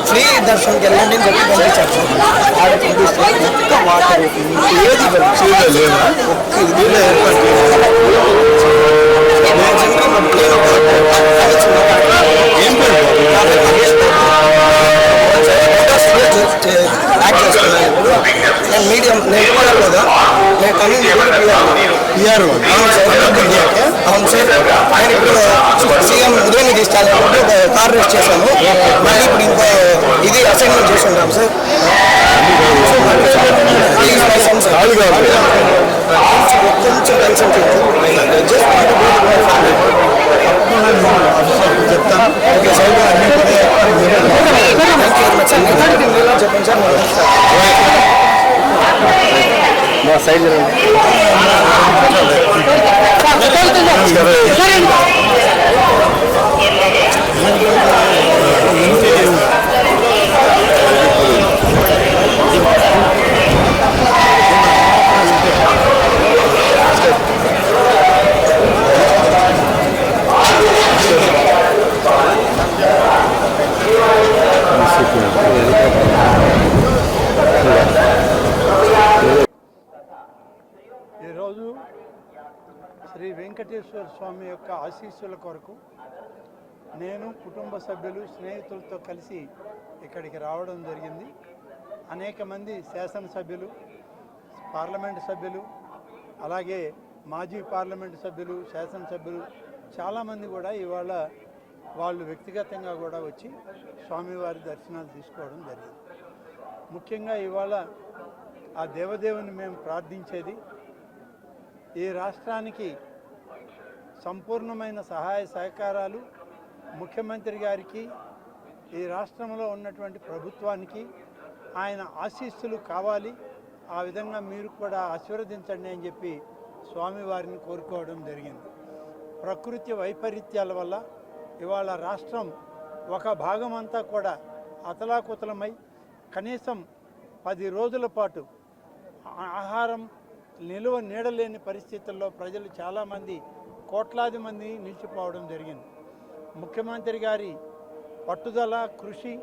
Free దర్శనంకి వెళ్ళండి అని చెప్పి పంపించారు సార్. ఆడ పంపిస్తే ఒక్క వాటర్ ఏది ఒక్క ఇదిలో ఏర్పాటు నేను మీడియం నేను ఇవ్వడం కదా నేను కమింగ్ పిఆర్ అవును సార్. ఆయన ఇప్పుడు CM Udhayanidhi Stalin car race చేశాను. మళ్ళీ ఇప్పుడు ఇంకో ఇది అసైన్మెంట్ చేసి ఉంటాం సార్. కొంచెం టెన్షన్ చెప్తాను. ఓకే సార్ చెప్పండి సార్. మా సైడ్ ఈరోజు శ్రీ వెంకటేశ్వర స్వామి యొక్క ఆశీస్సుల కొరకు నేను కుటుంబ సభ్యులు స్నేహితులతో కలిసి ఇక్కడికి రావడం జరిగింది. అనేక మంది శాసనసభ్యులు, పార్లమెంటు సభ్యులు, అలాగే మాజీ పార్లమెంటు సభ్యులు, శాసనసభ్యులు చాలామంది కూడా ఇవాళ వాళ్ళు వ్యక్తిగతంగా కూడా వచ్చి స్వామివారి దర్శనాలు తీసుకోవడం జరిగింది. ముఖ్యంగా ఇవాళ ఆ దేవదేవుని మేము ప్రార్థించేది ఈ రాష్ట్రానికి సంపూర్ణమైన సహాయ సహకారాలు ముఖ్యమంత్రి గారికి, ఈ రాష్ట్రంలో ఉన్నటువంటి ప్రభుత్వానికి ఆయన ఆశీస్సులు కావాలి. ఆ విధంగా మీరు కూడా ఆశీర్వదించండి అని చెప్పి స్వామివారిని కోరుకోవడం జరిగింది. ప్రకృతి వైపరీత్యాల వల్ల ఇవాళ రాష్ట్రం ఒక భాగం అంతా కూడా అతలాకుతలమై కనీసం 10 రోజుల పాటు ఆహారం నిలువ నీడలేని పరిస్థితుల్లో ప్రజలు చాలామంది కోట్లాది మంది నిలిచిపోవడం జరిగింది. ముఖ్యమంత్రి గారి పట్టుదల, కృషి,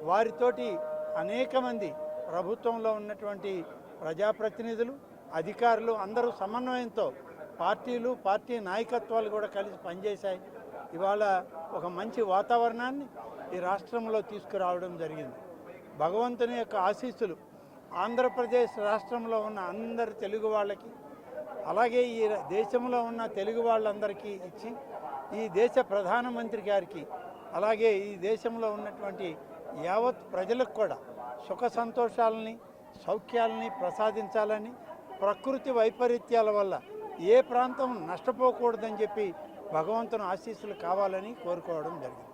వారితోటి అనేక మంది ప్రభుత్వంలో ఉన్నటువంటి ప్రజాప్రతినిధులు, అధికారులు అందరూ సమన్వయంతో పార్టీలు, పార్టీ నాయకత్వాలు కూడా కలిసి పనిచేశాయి. ఇవాళ ఒక మంచి వాతావరణాన్ని ఈ రాష్ట్రంలో తీసుకురావడం జరిగింది. భగవంతుని యొక్క ఆశీస్సులు ఆంధ్రప్రదేశ్ రాష్ట్రంలో ఉన్న అందరు తెలుగు వాళ్ళకి, అలాగే ఈ దేశంలో ఉన్న తెలుగు వాళ్ళందరికీ ఇచ్చి ఈ దేశ ప్రధానమంత్రి గారికి, అలాగే ఈ దేశంలో ఉన్నటువంటి యావత్ ప్రజలకు కూడా సుఖ సంతోషాలని, సౌఖ్యాలని ప్రసాదించాలని, ప్రకృతి వైపరీత్యాల వల్ల ఏ ప్రాంతం నష్టపోకూడదని చెప్పి భగవంతుని ఆశీస్సులు కావాలని కోరుకోవడం జరిగింది.